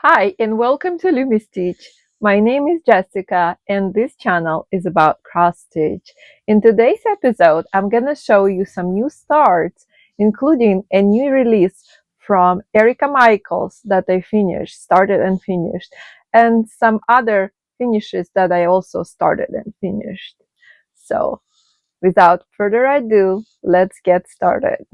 Hi and welcome to Lumi Stitch. My name is Jessica and this channel is about cross stitch. In today's episode, I'm gonna show you some new starts, including a new release from Erica Michaels that I started and finished, and some other finishes that I also started and finished. So, without further ado, let's get started.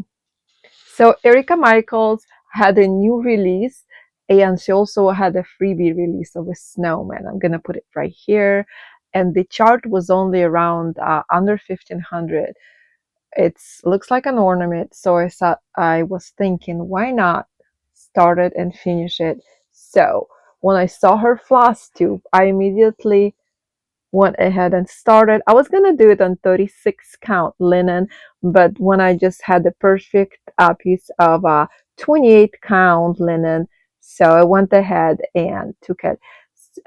So Erica Michaels had a new release and she also had a freebie release of a snowman. I'm gonna put it right here. And the chart was only around under 1500. It looks like an ornament, so I was thinking, why not start it and finish it? So when I saw her floss tube, I immediately went ahead and started. I was gonna do it on 36 count linen, but when I just had the perfect piece of 28 count linen, so I went ahead and took it.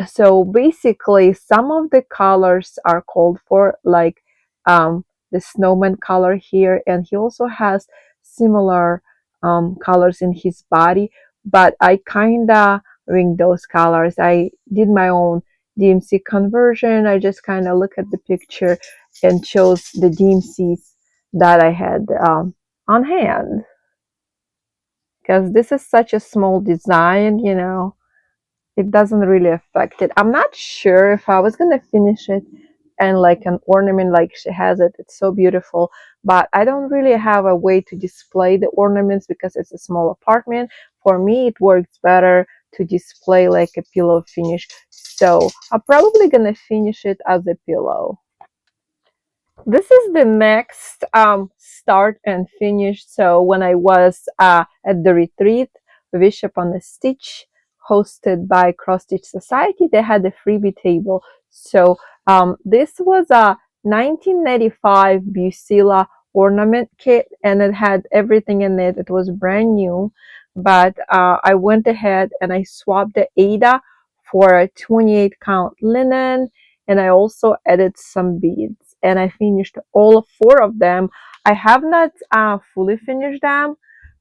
So basically, some of the colors are called for, like the snowman color here, and he also has similar colors in his body, but I kinda ring those colors. I did my own DMC conversion. I just kind of look at the picture and chose the DMCs that I had on hand, because this is such a small design, it doesn't really affect it. I'm not sure if I was gonna finish it and like an ornament like she has it. It's so beautiful, but I don't really have a way to display the ornaments because it's a small apartment. For me, it works better to display like a pillow finish. So I'm probably gonna finish it as a pillow. This is the next start and finish. So when I was at the retreat, Wish Upon a Stitch, hosted by Cross Stitch Society, they had a freebie table. So this was a 1995 Bucilla ornament kit, and it had everything in it. It was brand new, but I went ahead and I swapped the Ada for a 28 count linen, and I also added some beads, and I finished all four of them. I have not fully finished them,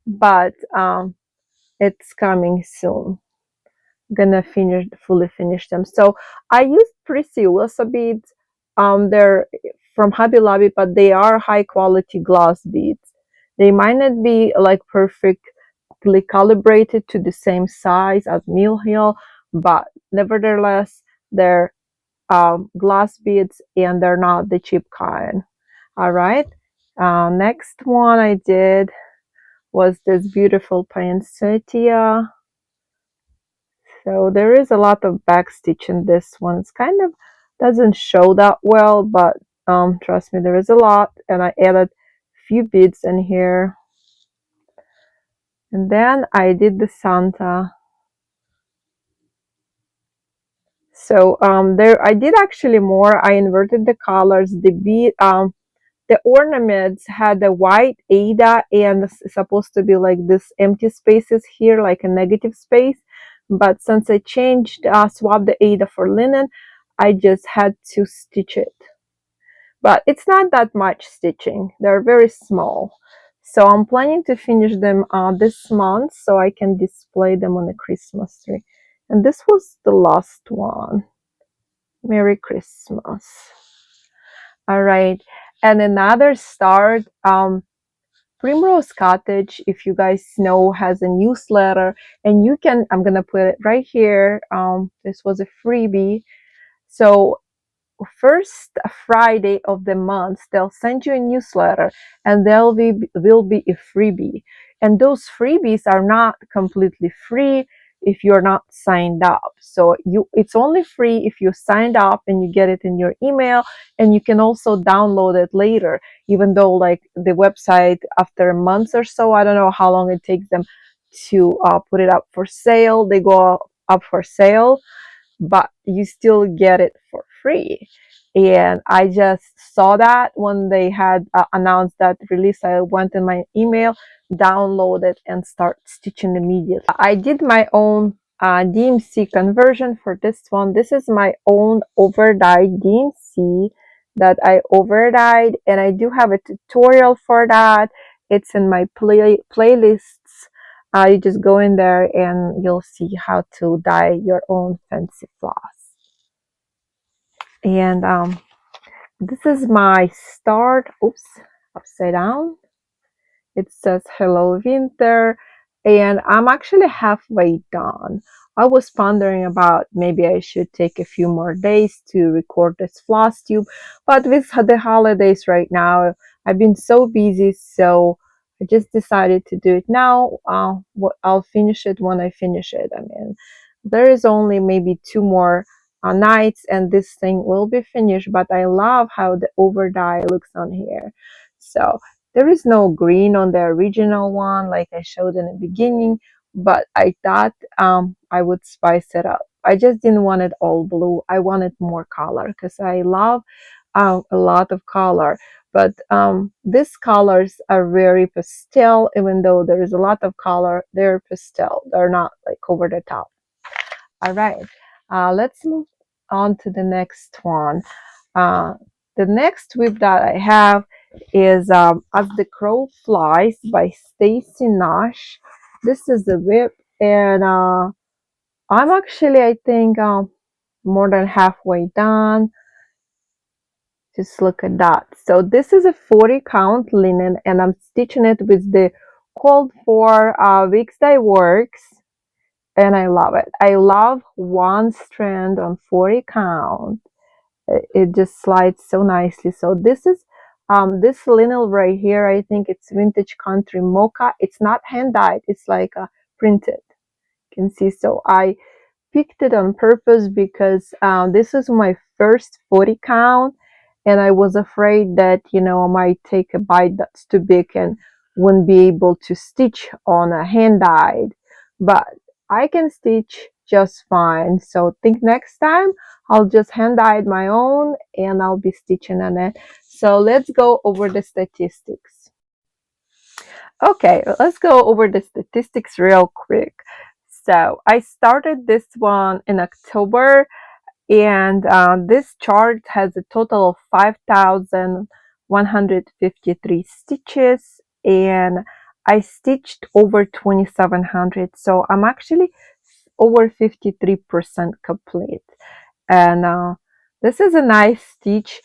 but it's coming soon. I'm gonna fully finish them. So I used Preciosa beads. They're from Hobby Lobby, but they are high quality gloss beads. They might not be like perfectly calibrated to the same size as Mill Hill, but nevertheless, they're glass beads and they're not the cheap kind. All right. Next one I did was this beautiful poinsettia. So there is a lot of backstitch in this one. It's kind of doesn't show that well, but trust me, there is a lot, and I added a few beads in here. And then I did the Santa. So there I did actually more. I inverted the colors. The ornaments had a white Ada and it's supposed to be like this empty spaces here, like a negative space. But since I swapped the Ada for linen, I just had to stitch it. But it's not that much stitching. They're very small. So I'm planning to finish them this month so I can display them on the Christmas tree. And this was the last one. Merry Christmas. All right. And another start, Primrose Cottage, if you guys know, has a newsletter, and you can, I'm gonna put it right here. This was a freebie. So first Friday of the month, they'll send you a newsletter, and will be a freebie. And those freebies are not completely free if you're not signed up. So it's only free if you signed up and you get it in your email, and you can also download it later, even though like the website after months or so, I don't know how long it takes them to put it up for sale. They go up for sale, but you still get it for free. And I just saw that when they had announced that release. I went in my email, downloaded, and start stitching immediately. I did my own DMC conversion for this one. This is my own overdyed DMC that I overdyed, and I do have a tutorial for that. It's in my playlists You just go in there and you'll see how to dye your own fancy floss. And this is my start. Oops, upside down. It says hello winter, and I'm actually halfway done. I was pondering about maybe I should take a few more days to record this floss tube, but with the holidays right now, I've been so busy, so I just decided to do it now. I'll finish it when I finish it. I mean, there is only maybe two more nights and this thing will be finished, but I love how the over dye looks on here. So there is no green on the original one like I showed in the beginning, but I thought I would spice it up. I just didn't want it all blue. I wanted more color because I love a lot of color. But these colors are very pastel, even though there is a lot of color, they're pastel. They're not like over the top. All right, let's move on to the next one. Uh, the next whip that I have is As the Crow Flies by Stacy Nash. This is the whip, and I'm actually, I think, more than halfway done. Just look at that. So this is a 40 count linen, and I'm stitching it with the called for Weeks Dye Works, and I love it. I love one strand on 40 count. It just slides so nicely. So this is this linen right here. I think it's Vintage Country Mocha. It's not hand dyed. It's like printed. You can see. So I picked it on purpose because this is my first 40 count, and I was afraid that I might take a bite that's too big and wouldn't be able to stitch on a hand dyed, but I can stitch just fine. So think next time I'll just hand dye my own and I'll be stitching on it. So let's go over the statistics. Okay, let's go over the statistics real quick. So I started this one in October, and this chart has a total of 5,153 stitches, and I stitched over 2,700. So I'm actually over 53% complete. And this is a nice stitch.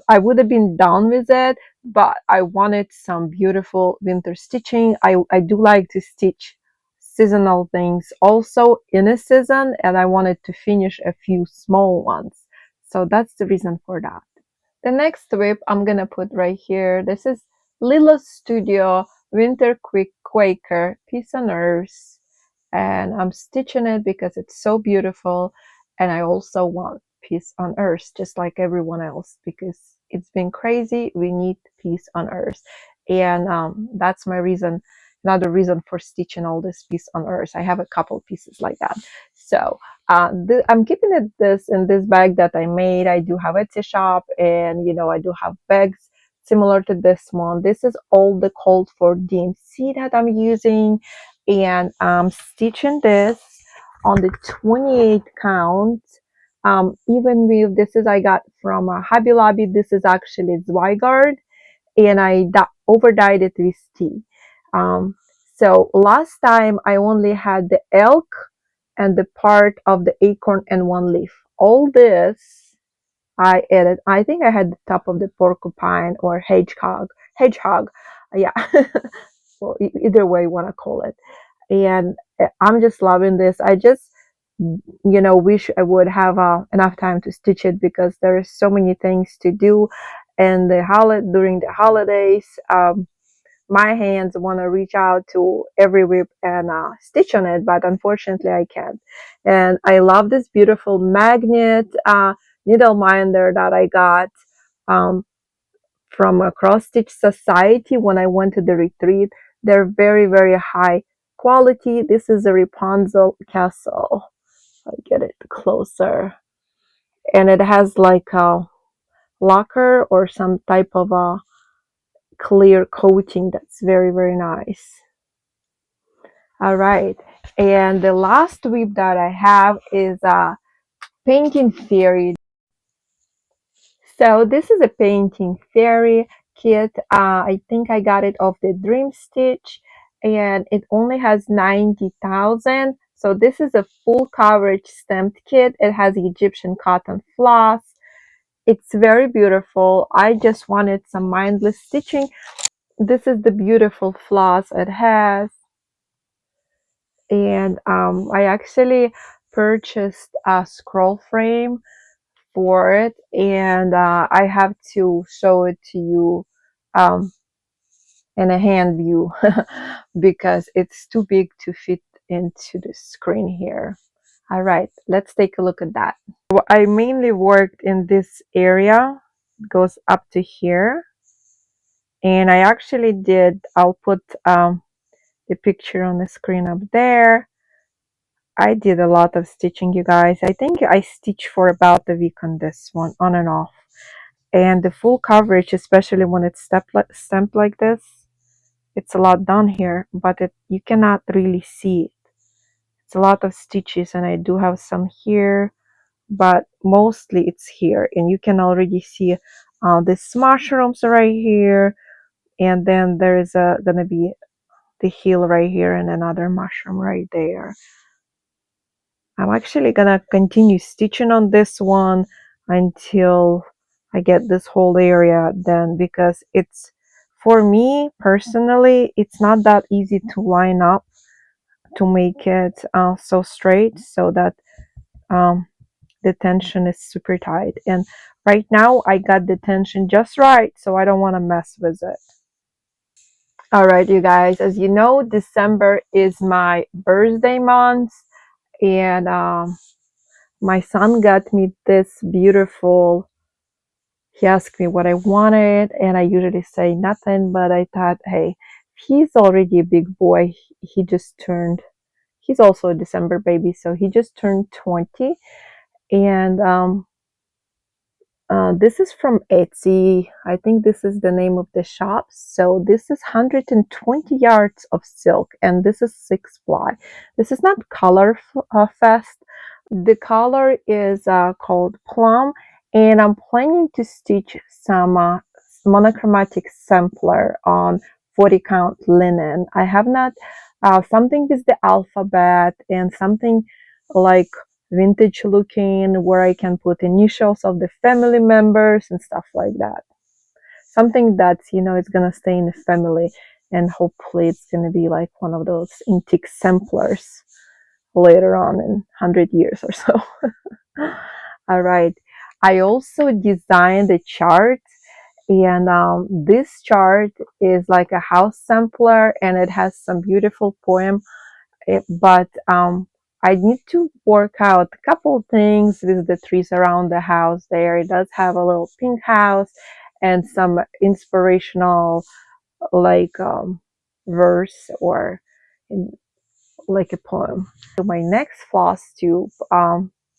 I would have been done with it, but I wanted some beautiful winter stitching. I do like to stitch seasonal things also in a season, and I wanted to finish a few small ones. So that's the reason for that. The next whip I'm gonna put right here. This is Lila's Studio Winter Quick Quaker Peace on Earth, and I'm stitching it because it's so beautiful, and I also want peace on earth just like everyone else because it's been crazy. We need peace on earth, and that's my reason, another reason for stitching all this peace on earth. I have a couple pieces like that. So I'm keeping it this in this bag that I made. I do have a Etsy shop, and I do have bags similar to this one. This is all the called for DMC that I'm using, and I'm stitching this on the 28 count. Even with this is I got from Hobby Lobby. This is actually Zweigard, and I over dyed it with tea. Um, so last time I only had the elk and the part of the acorn and one leaf. All this I added. I think I had the top of the porcupine or hedgehog. Hedgehog, yeah. Well, either way you want to call it. And I'm just loving this. I just wish I would have enough time to stitch it because there are so many things to do, and during the holidays, my hands want to reach out to every whip and stitch on it, but unfortunately I can't. And I love this beautiful magnet needle minder that I got um, from a Cross Stitch Society when I went to the retreat. They're very, very high quality. This is a Rapunzel castle. I get it closer, and it has like a lacquer or some type of a clear coating that's very, very nice. All right, and the last whip that I have is a painting fairy. So this is a painting fairy kit. I think I got it off the Dreamstitch, and it only has 90,000. So this is a full coverage stamped kit. It has Egyptian cotton floss. It's very beautiful. I just wanted some mindless stitching. This is the beautiful floss it has. And I actually purchased a scroll frame for it, and I have to show it to you um, in a hand view because it's too big to fit into the screen here. All right, let's take a look at that. I mainly worked in this area. It goes up to here, and I actually did, I'll put the picture on the screen up there. I did a lot of stitching, you guys. I think I stitched for about a week on this one, on and off. And the full coverage, especially when it's stamped like this, it's a lot done here, but you cannot really see it. It's a lot of stitches, and I do have some here, but mostly it's here. And you can already see these mushrooms right here, and then there's gonna be the heel right here and another mushroom right there. I'm actually gonna continue stitching on this one until I get this whole area done, because it's, for me personally, it's not that easy to line up to make it so straight, so that the tension is super tight. And right now I got the tension just right, so I don't want to mess with it. All right, you guys, as you know, December is my birthday month, and my son got me this beautiful, he asked me what I wanted, and I usually say nothing, but I thought, hey, he's already a big boy. He just turned, he's also a December baby, so he just turned 20. And this is from Etsy. I think this is the name of the shop. So this is 120 yards of silk, and this is 6 ply. This is not color fest. The color is called plum, and I'm planning to stitch some monochromatic sampler on 40 count linen. I have not, something with the alphabet and something like vintage looking, where I can put initials of the family members and stuff like that. Something that's, you know, it's gonna stay in the family, and hopefully it's gonna be like one of those antique samplers later on in 100 years or so. All right. I also designed a chart, and this chart is like a house sampler, and it has some beautiful poem. But I need to work out a couple things with the trees around the house there. It does have a little pink house and some inspirational, like verse or like a poem. So my next Flosstube,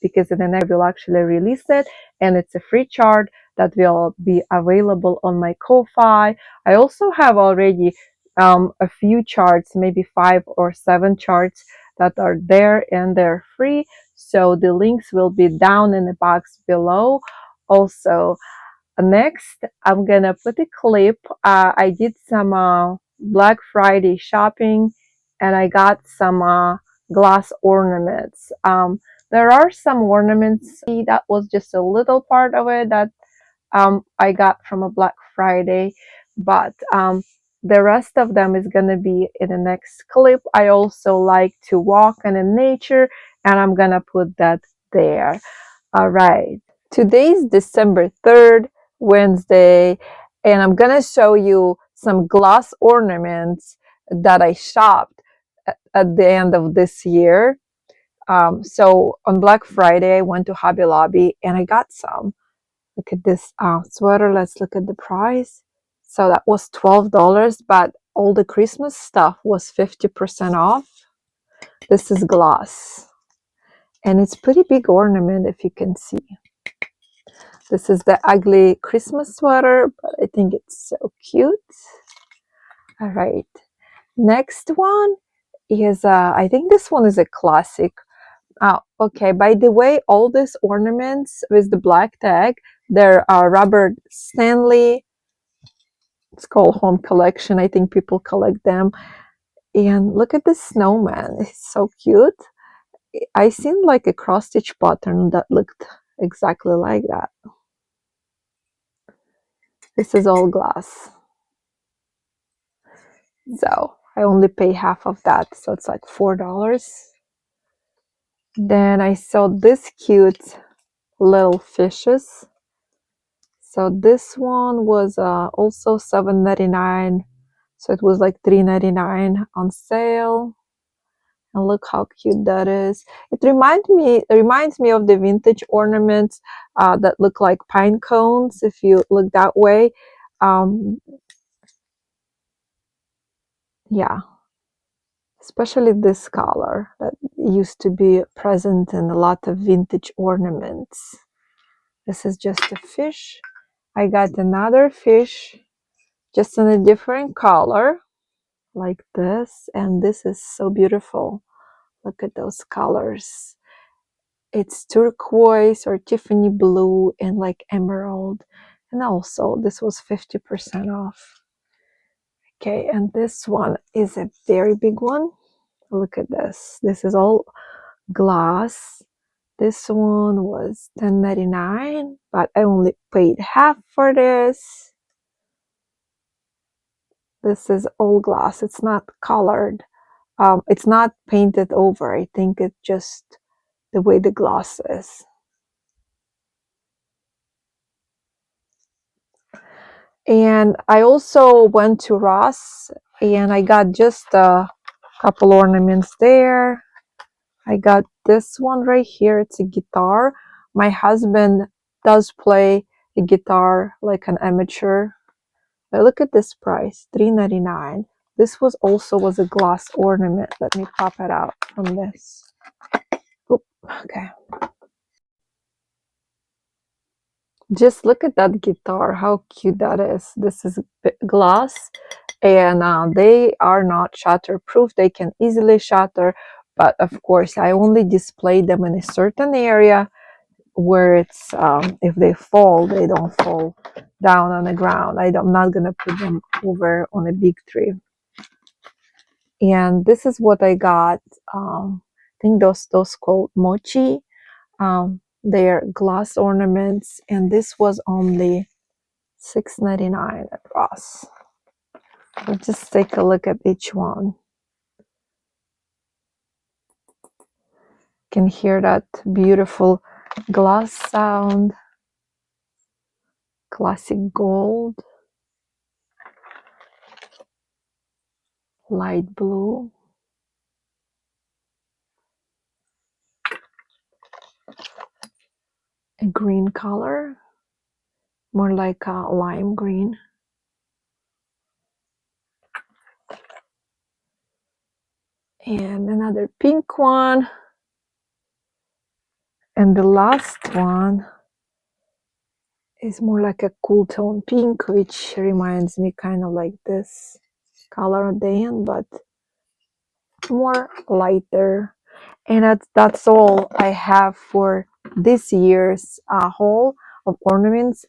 because then I will actually release it, and it's a free chart that will be available on my Ko-Fi. I also have already a few charts, maybe 5 or 7 charts that are there, and they're free. So the links will be down in the box below. Also, next, I'm gonna put a clip. I did some Black Friday shopping, and I got some glass ornaments. There are some ornaments that was just a little part of it that I got from a Black Friday, but the rest of them is gonna be in the next clip. I also like to walk in nature, and I'm gonna put that there. All right. Today's December 3rd, Wednesday, and I'm gonna show you some glass ornaments that I shopped at the end of this year. So on Black Friday, I went to Hobby Lobby and I got some. Look at this sweater. Let's look at the price. So that was $12, but all the Christmas stuff was 50% off. This is glass, and it's pretty big ornament if you can see. This is the ugly Christmas sweater, but I think it's so cute. All right. Next one is, I think this one is a classic. Okay, by the way, all these ornaments with the black tag, they're Robert Stanley. It's called Home Collection. I think people collect them. And look at the snowman. It's so cute. I seen like a cross stitch pattern that looked exactly like that. This is all glass. So I only pay half of that, so it's like $4. Then I saw this cute little fishes. So this one was also $7.99. So it was like $3.99 on sale. And look how cute that is. It reminds me of the vintage ornaments that look like pine cones if you look that way. Um, yeah, especially this color that used to be present in a lot of vintage ornaments. This is just a fish. I got another fish just in a different color like this, and this is so beautiful. Look at those colors. It's turquoise or Tiffany blue and like emerald. And also this was 50% off. Okay, and this one is a very big one. Look at this. This is all glass. This one was $10.99, but I only paid half for this. This is all glass. It's not colored. It's not painted over. I think it's just the way the gloss is. And I also went to Ross and I got just a couple ornaments there. I got this one right here. It's a guitar. My husband does play a guitar like an amateur. But look at this price, $3.99. This was a glass ornament. Let me pop it out from this. Oop, okay. Just look at that guitar, how cute that is. This is glass, and they are not shatterproof. They can easily shatter, but of course I only display them in a certain area where it's if they fall, they don't fall down on the ground. I'm not gonna put them over on a big tree. And this is what I got. I think those called mochi. They're glass ornaments, and this was only $6.99 at Ross. Let's just take a look at each one. You can hear that beautiful glass sound. Classic gold. Light blue. A green color. More like a lime green. And another pink one. And the last one is more like a cool tone pink, which reminds me kind of like this color at the end, but more lighter. And that's all I have for this year's haul of ornaments.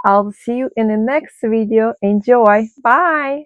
I'll see you in the next video. Enjoy. Bye.